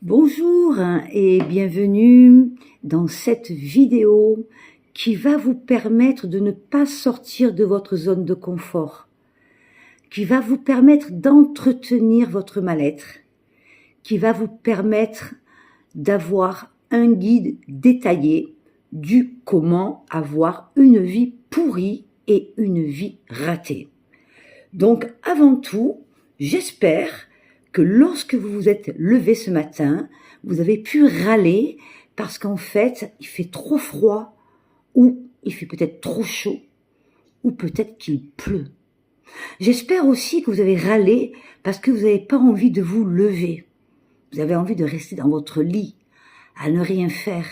Bonjour et bienvenue dans cette vidéo qui va vous permettre de ne pas sortir de votre zone de confort, qui va vous permettre d'entretenir votre mal-être, qui va vous permettre d'avoir un guide détaillé du comment avoir une vie pourrie et une vie ratée. Donc avant tout, j'espère que lorsque vous vous êtes levé ce matin, vous avez pu râler parce qu'en fait, il fait trop froid ou il fait peut-être trop chaud ou peut-être qu'il pleut. J'espère aussi que vous avez râlé parce que vous n'avez pas envie de vous lever. Vous avez envie de rester dans votre lit, à ne rien faire.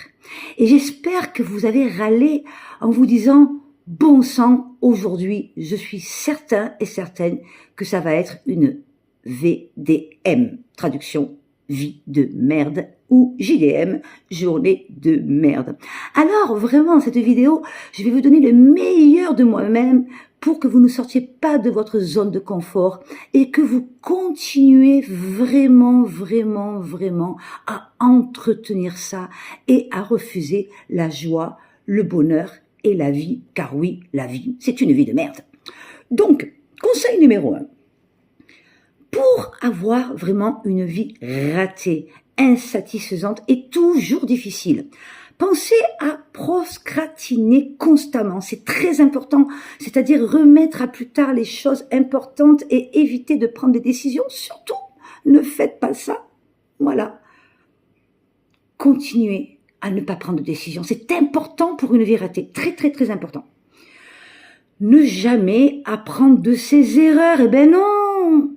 Et j'espère que vous avez râlé en vous disant « Bon sang, aujourd'hui, je suis certain et certaine que ça va être une VDM, traduction vie de merde, ou JDM, journée de merde. Alors vraiment, dans cette vidéo, je vais vous donner le meilleur de moi-même pour que vous ne sortiez pas de votre zone de confort et que vous continuez vraiment à entretenir ça et à refuser la joie, le bonheur et la vie, car oui, la vie, c'est une vie de merde. Donc, conseil numéro 1. Pour avoir vraiment une vie ratée, insatisfaisante et toujours difficile, pensez à procrastiner constamment, c'est très important, c'est-à-dire remettre à plus tard les choses importantes et éviter de prendre des décisions. Surtout, ne faites pas ça. Voilà. Continuez à ne pas prendre de décisions. C'est important pour une vie ratée, très important. Ne jamais apprendre de ses erreurs. Eh ben non!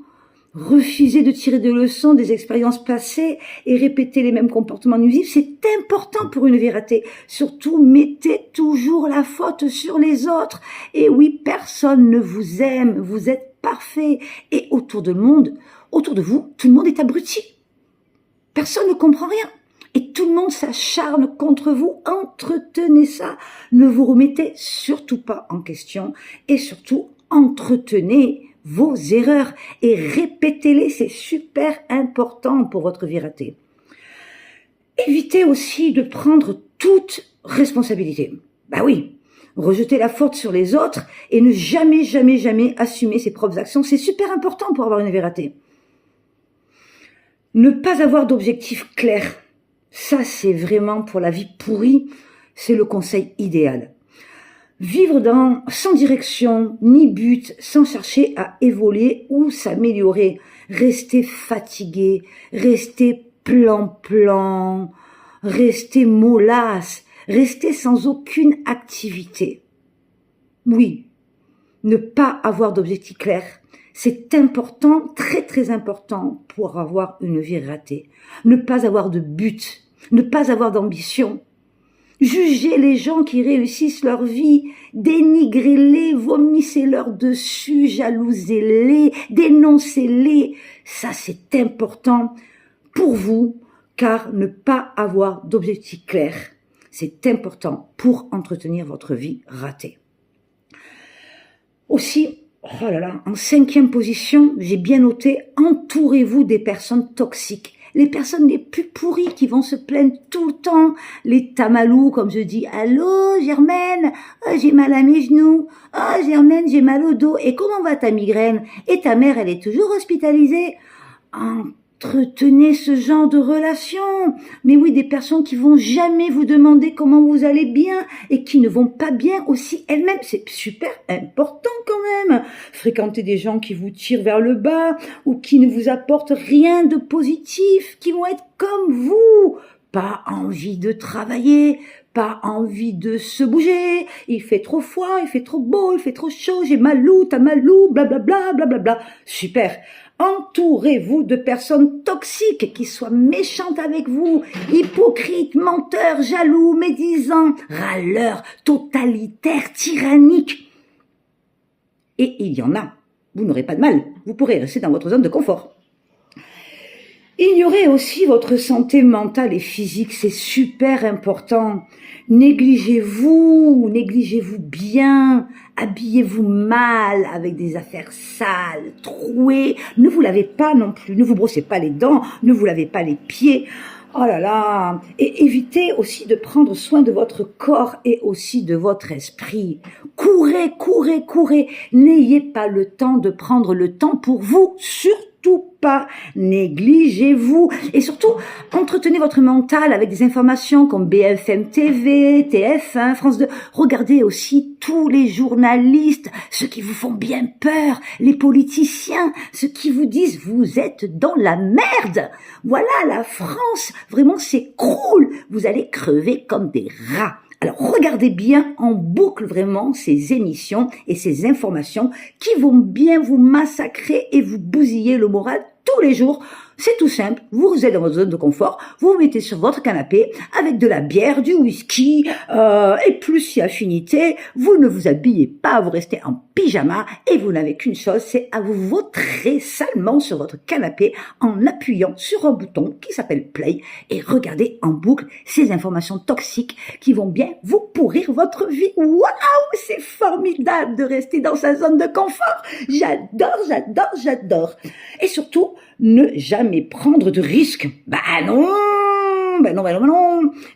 Refuser de tirer des leçons des expériences passées et répéter les mêmes comportements nuisifs, c'est important pour une vie ratée. Surtout, mettez toujours la faute sur les autres. Et oui, personne ne vous aime, vous êtes parfait. Et autour de vous, tout le monde est abruti. Personne ne comprend rien. Et tout le monde s'acharne contre vous. Entretenez ça. Ne vous remettez surtout pas en question. Et surtout, entretenez vos erreurs et répétez-les, c'est super important pour votre vie ratée. Évitez aussi de prendre toute responsabilité. Bah oui, rejeter la faute sur les autres et ne jamais assumer ses propres actions, c'est super important pour avoir une vie ratée. Ne pas avoir d'objectif clair, ça c'est vraiment pour la vie pourrie, c'est le conseil idéal. Vivre sans direction ni but, sans chercher à évoluer ou s'améliorer. Rester fatigué, rester plan-plan, rester mollasse, rester sans aucune activité. Oui, ne pas avoir d'objectif clair, c'est important, très important pour avoir une vie ratée. Ne pas avoir de but, ne pas avoir d'ambition. Jugez les gens qui réussissent leur vie, dénigrez-les, vomissez-leur dessus, jalousez-les, dénoncez-les. Ça, c'est important pour vous, car ne pas avoir d'objectif clair, c'est important pour entretenir votre vie ratée. Aussi, en 5e position, j'ai bien noté, entourez-vous des personnes toxiques. Les personnes les plus pourries qui vont se plaindre tout le temps, les tamalous, comme je dis, « Allô, Germaine, oh, j'ai mal à mes genoux, oh, Germaine, j'ai mal au dos, et comment va ta migraine? Et ta mère, elle est toujours hospitalisée ?» Entretenez ce genre de relations. Mais oui, des personnes qui vont jamais vous demander comment vous allez bien et qui ne vont pas bien aussi elles-mêmes. C'est super important quand même. Fréquenter des gens qui vous tirent vers le bas ou qui ne vous apportent rien de positif, qui vont être comme vous. Pas envie de travailler, pas envie de se bouger. Il fait trop froid, il fait trop beau, il fait trop chaud, j'ai mal où, t'as mal où, blablabla. Super. Entourez-vous de personnes toxiques qui soient méchantes avec vous, hypocrites, menteurs, jaloux, médisants, râleurs, totalitaires, tyranniques. Et il y en a. Vous n'aurez pas de mal. Vous pourrez rester dans votre zone de confort. Ignorez aussi votre santé mentale et physique, c'est super important. Négligez-vous bien, habillez-vous mal avec des affaires sales, trouées, ne vous lavez pas non plus, ne vous brossez pas les dents, ne vous lavez pas les pieds. Oh là là, et évitez aussi de prendre soin de votre corps et aussi de votre esprit. Courez, n'ayez pas le temps de prendre le temps pour vous, surtout pas, négligez-vous et surtout entretenez votre mental avec des informations comme BFM TV, TF1, France 2. Regardez aussi tous les journalistes, ceux qui vous font bien peur, les politiciens, ceux qui vous disent vous êtes dans la merde. Voilà la France, vraiment c'est cool, vous allez crever comme des rats. Alors regardez bien en boucle vraiment ces émissions et ces informations qui vont bien vous massacrer et vous bousiller le moral tous les jours. C'est tout simple, vous êtes dans votre zone de confort, vous vous mettez sur votre canapé avec de la bière, du whisky et plus si affinité, vous ne vous habillez pas, vous restez en pyjama et vous n'avez qu'une chose, c'est à vous vautrer salement sur votre canapé en appuyant sur un bouton qui s'appelle play et regardez en boucle ces informations toxiques qui vont bien vous pourrir votre vie. Waouh, c'est formidable de rester dans sa zone de confort. J'adore. Et surtout, ne jamais prendre de risques. Non.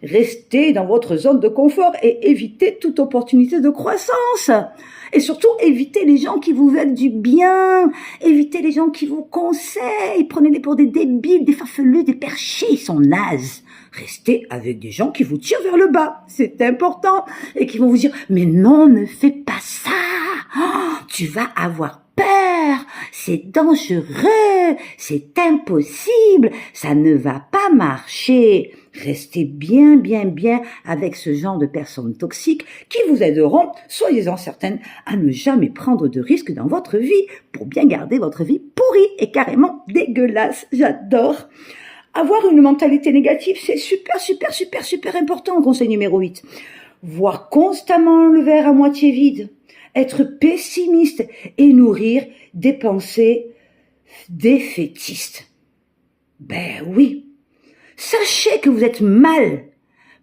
Restez dans votre zone de confort et évitez toute opportunité de croissance. Et surtout, évitez les gens qui vous veulent du bien. Évitez les gens qui vous conseillent. Prenez-les pour des débiles, des farfelus, des perchés. Ils sont nazes. Restez avec des gens qui vous tirent vers le bas. C'est important. Et qui vont vous dire, mais non, ne fais pas ça. Oh, tu vas avoir peur, c'est dangereux, c'est impossible, ça ne va pas marcher. Restez bien avec ce genre de personnes toxiques qui vous aideront, soyez-en certaines, à ne jamais prendre de risques dans votre vie pour bien garder votre vie pourrie et carrément dégueulasse. J'adore. Avoir une mentalité négative, c'est super important. Conseil numéro 8. Voir constamment le verre à moitié vide. Être pessimiste et nourrir des pensées défaitistes. Oui, sachez que vous êtes mal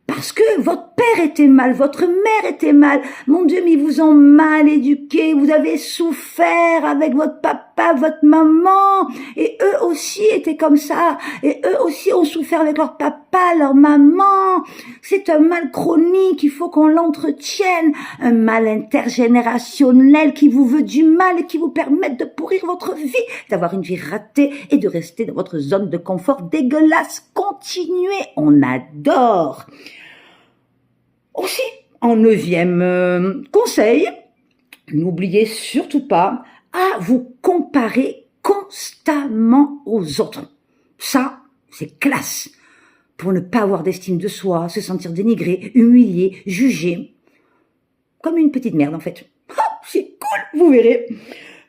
parce que votre père était mal, votre mère était mal. Mon Dieu, mais ils vous ont mal éduqué, vous avez souffert avec votre papa, votre maman, et eux aussi étaient comme ça, et eux aussi ont souffert avec leur papa, leur maman. C'est un mal chronique, il faut qu'on l'entretienne, un mal intergénérationnel qui vous veut du mal et qui vous permet de pourrir votre vie, d'avoir une vie ratée et de rester dans votre zone de confort dégueulasse. Continuez, on adore. Aussi, en 9e conseil, n'oubliez surtout pas à vous comparer constamment aux autres. Ça, c'est classe. Pour ne pas avoir d'estime de soi, se sentir dénigré, humilié, jugé. Comme une petite merde en fait. C'est cool, vous verrez.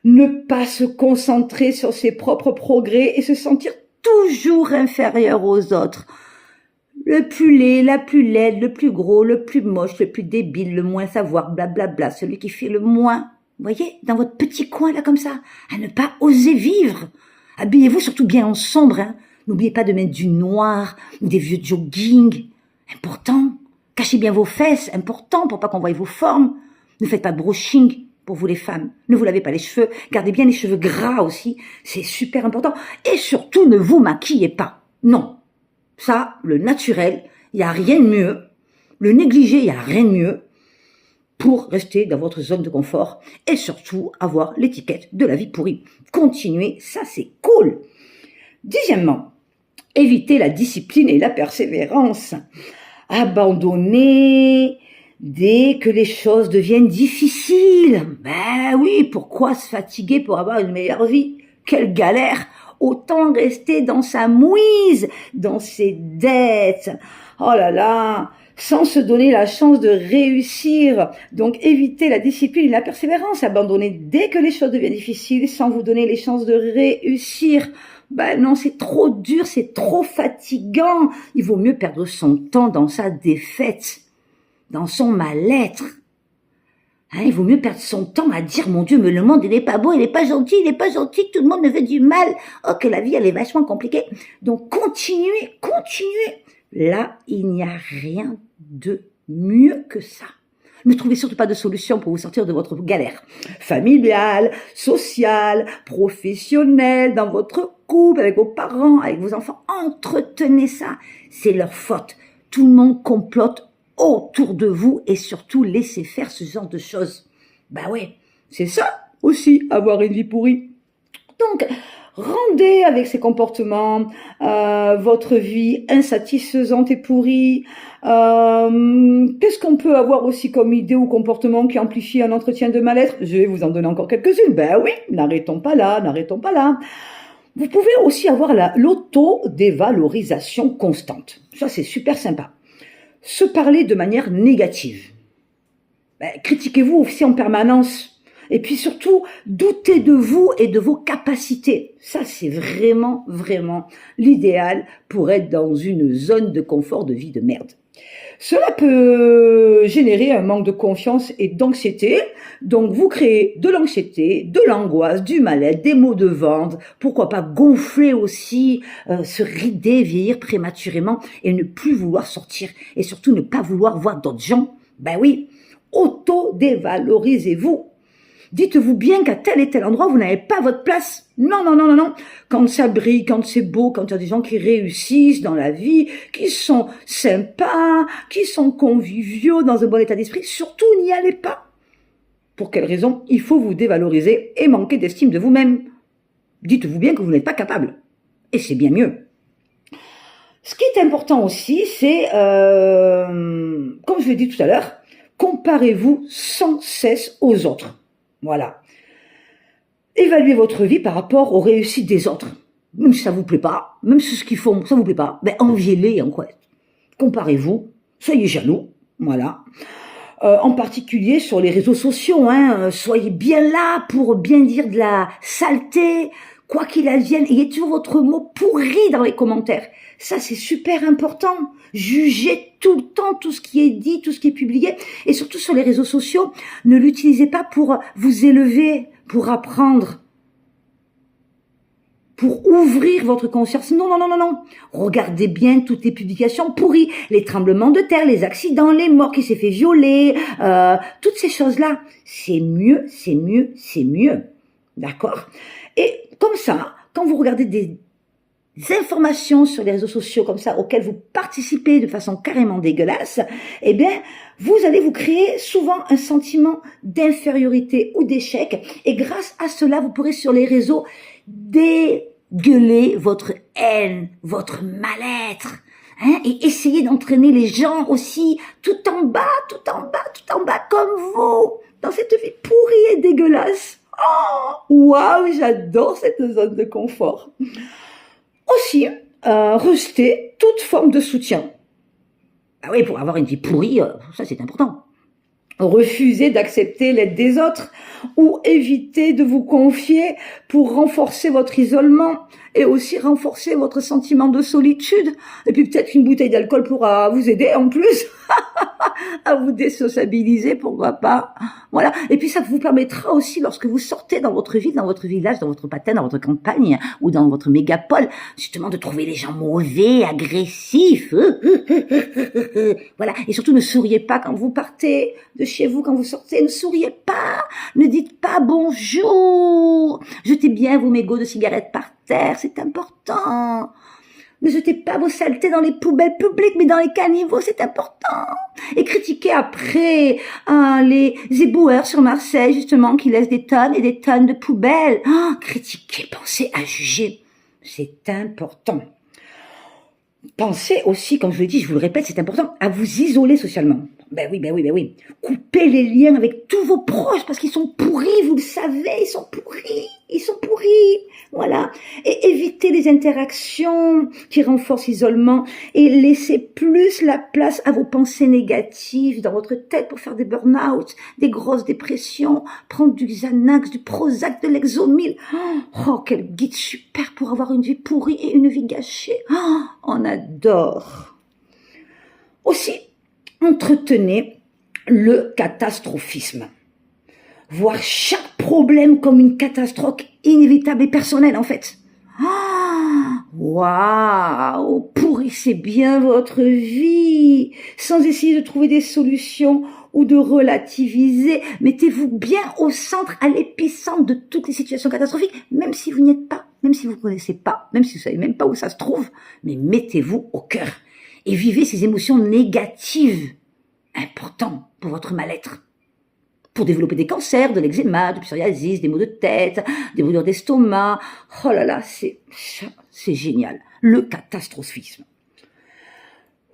Ne pas se concentrer sur ses propres progrès et se sentir toujours inférieur aux autres. Le plus laid, la plus laide, le plus gros, le plus moche, le plus débile, le moins savoir, blablabla, celui qui fait le moins. Vous voyez, dans votre petit coin là comme ça, à ne pas oser vivre. Habillez-vous surtout bien en sombre. N'oubliez pas de mettre du noir ou des vieux jogging. Important. Cachez bien vos fesses. Important pour pas qu'on voie vos formes. Ne faites pas de brushing pour vous les femmes. Ne vous lavez pas les cheveux. Gardez bien les cheveux gras aussi. C'est super important. Et surtout, ne vous maquillez pas. Non. Ça, le naturel, il n'y a rien de mieux. Le négligé, il n'y a rien de mieux pour rester dans votre zone de confort et surtout avoir l'étiquette de la vie pourrie. Continuez, ça c'est cool. 10e, évitez la discipline et la persévérance. Abandonnez dès que les choses deviennent difficiles. Oui, pourquoi se fatiguer pour avoir une meilleure vie? Quelle galère! Autant rester dans sa mouise, dans ses dettes. Oh là là, sans se donner la chance de réussir. Donc évitez la discipline et la persévérance. Abandonnez dès que les choses deviennent difficiles sans vous donner les chances de réussir. Non, c'est trop dur, c'est trop fatigant. Il vaut mieux perdre son temps dans sa défaite, dans son mal-être. Hein, il vaut mieux perdre son temps à dire, mon Dieu, mais le monde, il n'est pas beau, il n'est pas gentil, tout le monde me fait du mal. Oh, que la vie, elle est vachement compliquée. Donc, continuez. Là, il n'y a rien de mieux que ça. Ne trouvez surtout pas de solution pour vous sortir de votre galère familiale, sociale, professionnelle, dans votre couple, avec vos parents, avec vos enfants. Entretenez ça. C'est leur faute. Tout le monde complote autour de vous et surtout laissez faire ce genre de choses. Ben ouais, c'est ça aussi, avoir une vie pourrie. Donc, rendez avec ces comportements votre vie insatisfaisante et pourrie. Qu'est-ce qu'on peut avoir aussi comme idée ou comportement qui amplifie un entretien de mal-être? Je vais vous en donner encore quelques-unes. Ben oui, n'arrêtons pas là. Vous pouvez aussi avoir l'auto-dévalorisation constante. Ça, c'est super sympa. Se parler de manière négative. Critiquez-vous aussi en permanence. Et puis surtout, doutez de vous et de vos capacités. Ça, c'est vraiment l'idéal pour être dans une zone de confort de vie de merde. Cela peut générer un manque de confiance et d'anxiété. Donc, vous créez de l'anxiété, de l'angoisse, du mal-être, des maux de ventre. Pourquoi pas gonfler aussi, se rider, vieillir prématurément et ne plus vouloir sortir. Et surtout, ne pas vouloir voir d'autres gens. Ben oui, auto-dévalorisez-vous. Dites-vous bien qu'à tel et tel endroit, vous n'avez pas votre place. Non. Quand ça brille, quand c'est beau, quand il y a des gens qui réussissent dans la vie, qui sont sympas, qui sont conviviaux, dans un bon état d'esprit, surtout n'y allez pas. Pour quelle raison? Il faut vous dévaloriser et manquer d'estime de vous-même. Dites-vous bien que vous n'êtes pas capable. Et c'est bien mieux. Ce qui est important aussi, c'est, comme je l'ai dit tout à l'heure, comparez-vous sans cesse aux autres. Voilà. Évaluez votre vie par rapport aux réussites des autres. Même si ça vous plaît pas, même si ce qu'ils font, ça vous plaît pas, enviez-les en quoi. Comparez-vous, soyez jaloux, voilà. En particulier sur les réseaux sociaux, soyez bien là pour bien dire de la saleté, quoi qu'il advienne, ayez toujours votre mot pourri dans les commentaires. Ça, c'est super important. Jugez tout le temps tout ce qui est dit, tout ce qui est publié. Et surtout sur les réseaux sociaux, ne l'utilisez pas pour vous élever, pour apprendre, pour ouvrir votre conscience. Non. Regardez bien toutes les publications pourries, les tremblements de terre, les accidents, les morts qui s'est fait violer, toutes ces choses-là. C'est mieux. D'accord? Et comme ça, quand vous regardez des informations sur les réseaux sociaux comme ça, auxquelles vous participez de façon carrément dégueulasse, vous allez vous créer souvent un sentiment d'infériorité ou d'échec. Et grâce à cela, vous pourrez sur les réseaux dégueuler votre haine, votre mal-être, et essayer d'entraîner les gens aussi tout en bas, comme vous, dans cette vie pourrie et dégueulasse. Oh, waouh, j'adore cette zone de confort. Aussi, rejeter toute forme de soutien. Ah oui, pour avoir une vie pourrie, ça c'est important. Refusez d'accepter l'aide des autres ou évitez de vous confier pour renforcer votre isolement et aussi renforcer votre sentiment de solitude. Et puis peut-être une bouteille d'alcool pourra vous aider en plus à vous désociabiliser, pourquoi pas. Voilà. Et puis ça vous permettra aussi, lorsque vous sortez dans votre ville, dans votre village, dans votre patelin, dans votre campagne ou dans votre mégapole, justement de trouver les gens mauvais, agressifs. Voilà. Et surtout, ne souriez pas quand vous partez de chez vous, quand vous sortez. Ne souriez pas. Ne dites pas bonjour. Jetez bien vos mégots de cigarettes par terre. C'est important. Ne jetez pas vos saletés dans les poubelles publiques, mais dans les caniveaux, c'est important. Et critiquez après les éboueurs sur Marseille, justement, qui laissent des tonnes et des tonnes de poubelles. Critiquez, pensez à juger. C'est important. Pensez aussi, comme je vous l'ai dit, je vous le répète, c'est important, à vous isoler socialement. Ben oui. Coupez les liens avec tous vos proches parce qu'ils sont pourris, vous le savez, ils sont pourris. Voilà. Et évitez les interactions qui renforcent l'isolement et laissez plus la place à vos pensées négatives dans votre tête pour faire des burn-out, des grosses dépressions, prendre du Xanax, du Prozac, de l'Exomil. Oh, quel guide super pour avoir une vie pourrie et une vie gâchée. On adore. Aussi, entretenez le catastrophisme. voir chaque problème comme une catastrophe inévitable et personnelle en fait. Waouh, pourrissez bien votre vie, sans essayer de trouver des solutions ou de relativiser. Mettez-vous bien au centre, à l'épicentre de toutes les situations catastrophiques, même si vous n'y êtes pas, même si vous ne connaissez pas, même si vous savez même pas où ça se trouve, mais mettez-vous au cœur et vivez ces émotions négatives, importantes pour votre mal-être. Pour développer des cancers, de l'eczéma, du psoriasis, des maux de tête, des brûlures d'estomac. Oh là là, c'est génial. Le catastrophisme.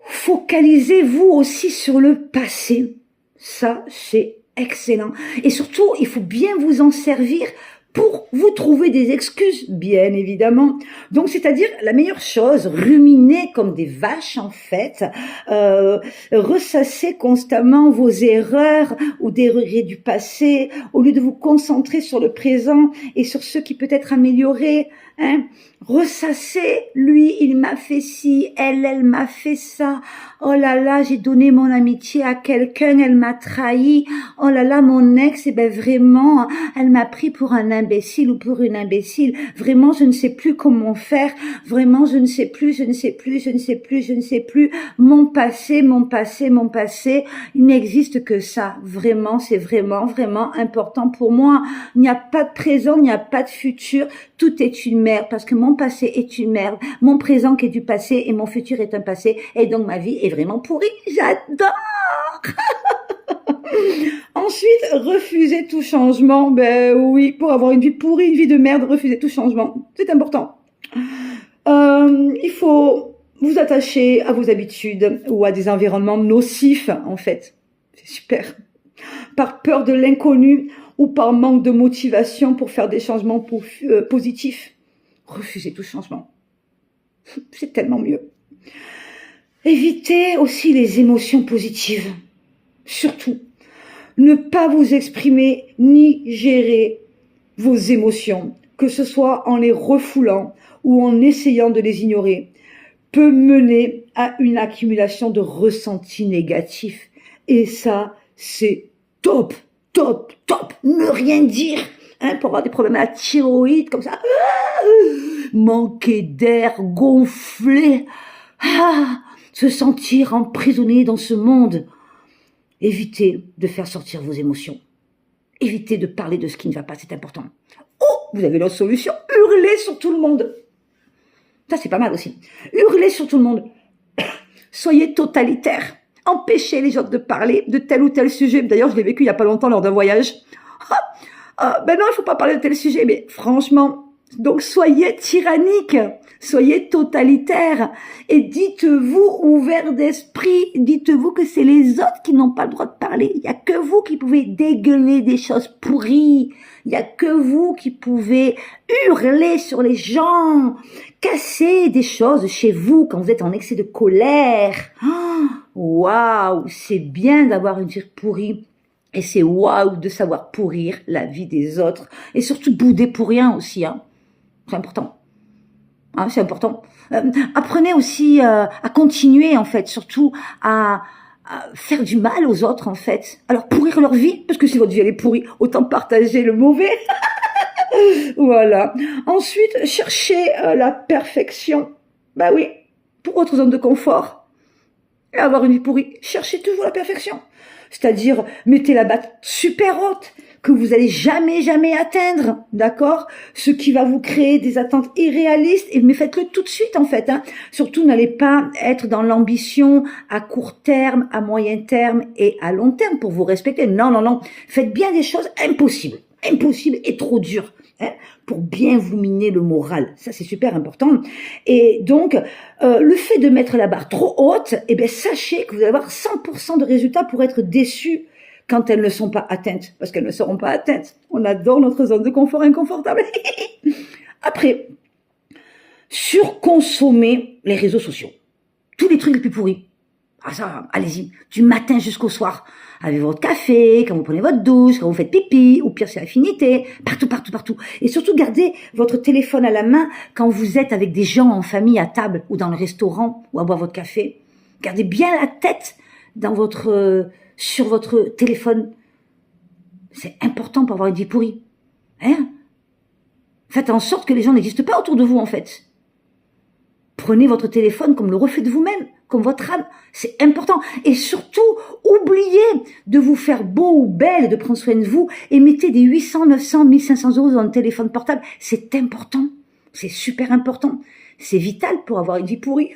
Focalisez-vous aussi sur le passé. Ça, c'est excellent. Et surtout, il faut bien vous en servir pour vous trouver des excuses, bien évidemment. Donc, c'est-à-dire, la meilleure chose, ruminer comme des vaches, en fait, ressasser constamment vos erreurs ou des regrets du passé, au lieu de vous concentrer sur le présent et sur ce qui peut être amélioré, hein. Ressasser, lui, il m'a fait ci, elle m'a fait ça. Oh là là, j'ai donné mon amitié à quelqu'un, elle m'a trahi. Oh là là, mon ex, vraiment, elle m'a pris pour un imbécile ou pour une imbécile. Vraiment, je ne sais plus comment faire. Vraiment, je ne sais plus. Mon passé. Il n'existe que ça. Vraiment, c'est vraiment important pour moi. Il n'y a pas de présent, il n'y a pas de futur. Tout est une merde parce que mon passé est une merde, mon présent qui est du passé et mon futur est un passé et donc ma vie est vraiment pourrie. J'adore. Ensuite, refusez tout changement. Ben oui, pour avoir une vie pourrie, une vie de merde, refusez tout changement. C'est important. Il faut vous attacher à vos habitudes ou à des environnements nocifs en fait. C'est super. Par peur de l'inconnu ou par manque de motivation pour faire des changements positifs. Refusez tout changement. C'est tellement mieux. Évitez aussi les émotions positives. Surtout, ne pas vous exprimer ni gérer vos émotions, que ce soit en les refoulant ou en essayant de les ignorer, peut mener à une accumulation de ressentis négatifs. Et ça, c'est top. Ne rien dire, hein, pour avoir des problèmes à la thyroïde, comme ça. Manquer d'air, gonfler. Se sentir emprisonné dans ce monde. Évitez de faire sortir vos émotions. Évitez de parler de ce qui ne va pas, c'est important. Vous avez la solution, hurlez sur tout le monde. Ça, c'est pas mal aussi. Hurlez sur tout le monde. Soyez totalitaire. Empêchez les autres de parler de tel ou tel sujet. D'ailleurs, je l'ai vécu il y a pas longtemps lors d'un voyage. Ben non, il faut pas parler de tel sujet. Mais franchement, donc soyez tyrannique, soyez totalitaire. Et dites-vous ouvert d'esprit. Dites-vous que c'est les autres qui n'ont pas le droit de parler. Il y a que vous qui pouvez dégueuler des choses pourries. Il y a que vous qui pouvez hurler sur les gens, casser des choses chez vous quand vous êtes en excès de colère. Waouh, c'est bien d'avoir une vie pourrie. Et c'est waouh de savoir pourrir la vie des autres. Et surtout bouder pour rien aussi. Hein. C'est important. Hein, c'est important. Apprenez aussi à continuer en fait, surtout à faire du mal aux autres en fait. Alors pourrir leur vie, parce que si votre vie elle est pourrie, autant partager le mauvais. Voilà. Ensuite, cherchez la perfection. Bah oui, pour votre zone de confort. Et avoir une vie pourrie, cherchez toujours la perfection. C'est-à-dire, mettez la batte super haute, que vous allez jamais atteindre, d'accord? Ce qui va vous créer des attentes irréalistes, mais faites-le tout de suite en fait. Hein. Surtout, n'allez pas être dans l'ambition à court terme, à moyen terme et à long terme pour vous respecter. Non. Faites bien des choses impossibles et trop dures. Hein, pour bien vous miner le moral. Ça, c'est super important. Et donc, le fait de mettre la barre trop haute, eh bien, sachez que vous allez avoir 100% de résultats pour être déçus quand elles ne sont pas atteintes. Parce qu'elles ne seront pas atteintes. On adore notre zone de confort inconfortable. Après, surconsommer les réseaux sociaux. Tous les trucs les plus pourris. Ah ça, allez-y, du matin jusqu'au soir, avec votre café, quand vous prenez votre douche, quand vous faites pipi, ou pire c'est affinité, partout. Et surtout, gardez votre téléphone à la main quand vous êtes avec des gens en famille à table, ou dans le restaurant, ou à boire votre café. Gardez bien la tête sur votre téléphone. C'est important pour avoir une vie pourrie. Hein? Faites en sorte que les gens n'existent pas autour de vous, en fait. Prenez votre téléphone comme le reflet de vous-même, comme votre âme. C'est important. Et surtout, oubliez de vous faire beau ou belle, de prendre soin de vous, et mettez des 800, 900, 1500 euros dans le téléphone portable. C'est important. C'est super important. C'est vital pour avoir une vie pourrie.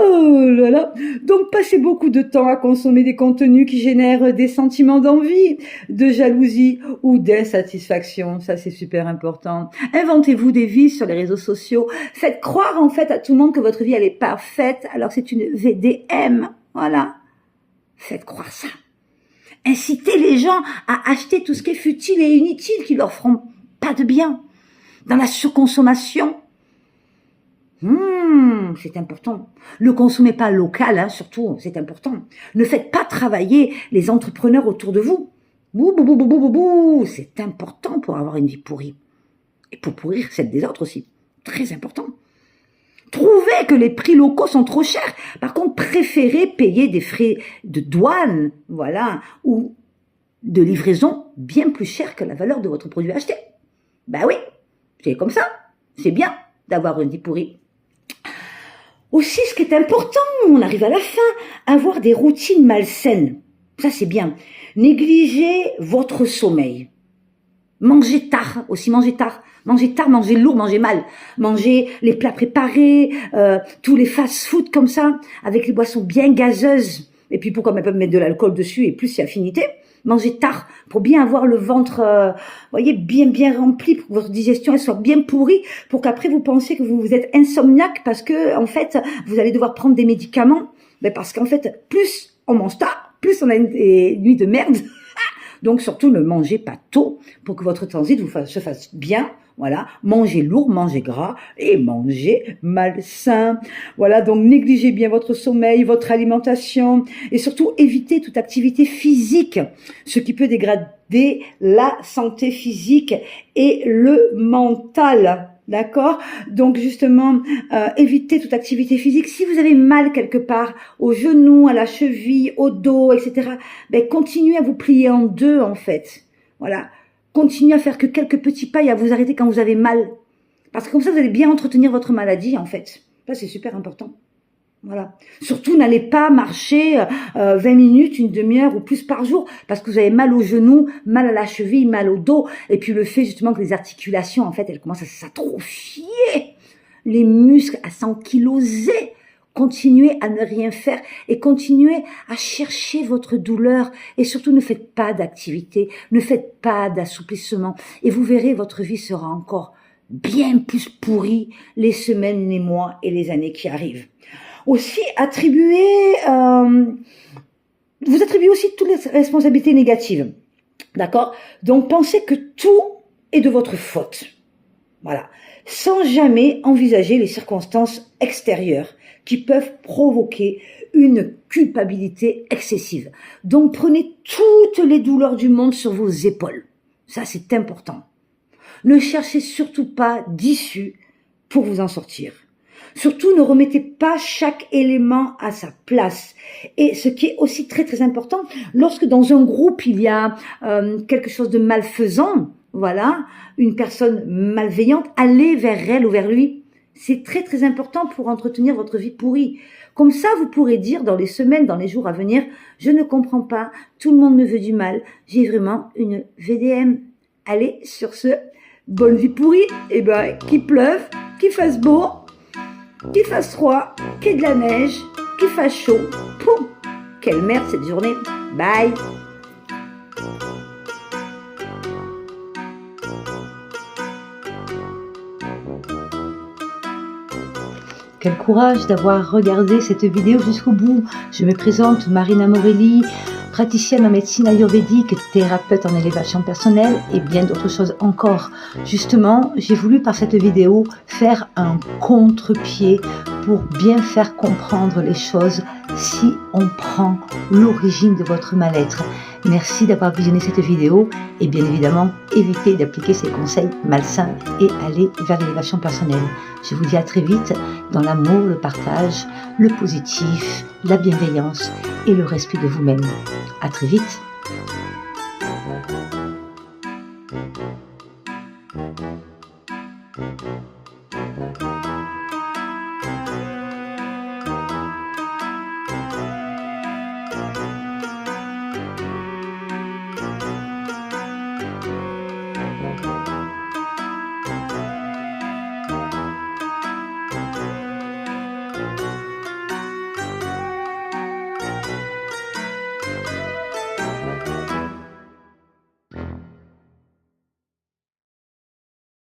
Oh là là. Donc, passez beaucoup de temps à consommer des contenus qui génèrent des sentiments d'envie, de jalousie ou d'insatisfaction. Ça, c'est super important. Inventez-vous des vies sur les réseaux sociaux. Faites croire, en fait, à tout le monde que votre vie, elle est parfaite. Alors, c'est une VDM. Voilà. Faites croire ça. Incitez les gens à acheter tout ce qui est futile et inutile, qui leur feront pas de bien. Dans la surconsommation. C'est important. Ne consommez pas local, hein, surtout, c'est important. Ne faites pas travailler les entrepreneurs autour de vous. C'est important pour avoir une vie pourrie. Et pour pourrir celle des autres aussi. Très important. Trouvez que les prix locaux sont trop chers. Par contre, préférez payer des frais de douane, voilà, ou de livraison bien plus chers que la valeur de votre produit acheté. Ben oui, c'est comme ça. C'est bien d'avoir une vie pourrie. Aussi, ce qui est important, on arrive à la fin, avoir des routines malsaines. Ça, c'est bien. Négligez votre sommeil. Mangez tard, aussi mangez tard. Mangez tard, mangez lourd, mangez mal. Mangez les plats préparés, tous les fast-food comme ça, avec les boissons bien gazeuses. Et puis pourquoi même pas mettre de l'alcool dessus et plus c'est affinité. Mangez tard pour bien avoir le ventre, voyez, bien rempli, pour que votre digestion elle soit bien pourrie, pour qu'après vous pensiez que vous êtes insomniaque parce que en fait vous allez devoir prendre des médicaments. Mais parce qu'en fait plus on mange tard, plus on a une nuit de merde. Donc surtout ne mangez pas tôt pour que votre transit se fasse bien. Voilà, mangez lourd, mangez gras et mangez malsain. Voilà, donc négligez bien votre sommeil, votre alimentation et surtout évitez toute activité physique, ce qui peut dégrader la santé physique et le mental. D'accord? Donc justement, évitez toute activité physique. Si vous avez mal quelque part, au genou, à la cheville, au dos, etc., ben continuez à vous plier en deux en fait. Voilà. Continuez à faire que quelques petits pas et à vous arrêter quand vous avez mal. Parce que comme ça, vous allez bien entretenir votre maladie, en fait. Ça, c'est super important. Voilà. Surtout, n'allez pas marcher 20 minutes, une demi-heure ou plus par jour parce que vous avez mal au genou, mal à la cheville, mal au dos. Et puis le fait justement que les articulations, en fait, elles commencent à s'atrophier. Les muscles à s'ankyloser. Continuez à ne rien faire et continuez à chercher votre douleur et surtout ne faites pas d'activité, ne faites pas d'assouplissement et vous verrez votre vie sera encore bien plus pourrie les semaines, les mois et les années qui arrivent. Aussi, vous attribuez aussi toutes les responsabilités négatives, d'accord? Donc pensez que tout est de votre faute, voilà, sans jamais envisager les circonstances extérieures qui peuvent provoquer une culpabilité excessive. Donc prenez toutes les douleurs du monde sur vos épaules. Ça, c'est important. Ne cherchez surtout pas d'issue pour vous en sortir. Surtout, ne remettez pas chaque élément à sa place. Et ce qui est aussi très très important, lorsque dans un groupe il y a quelque chose de malfaisant, voilà, une personne malveillante, allez vers elle ou vers lui. C'est très très important pour entretenir votre vie pourrie. Comme ça, vous pourrez dire dans les semaines, dans les jours à venir, je ne comprends pas, tout le monde me veut du mal, j'ai vraiment une VDM. Allez, sur ce, bonne vie pourrie, et ben, qu'il pleuve, qu'il fasse beau, qu'il fasse froid, qu'il y ait de la neige, qu'il fasse chaud. Poum, quelle merde cette journée. Bye. Quel courage d'avoir regardé cette vidéo jusqu'au bout. Je me présente Marina Morelli, praticienne en médecine ayurvédique, thérapeute en élévation personnelle et bien d'autres choses encore. Justement, j'ai voulu par cette vidéo faire un contre-pied pour bien faire comprendre les choses si on prend l'origine de votre mal-être. Merci d'avoir visionné cette vidéo et bien évidemment, évitez d'appliquer ces conseils malsains et aller vers l'élévation personnelle. Je vous dis à très vite dans l'amour, le partage, le positif, la bienveillance et le respect de vous-même. À très vite.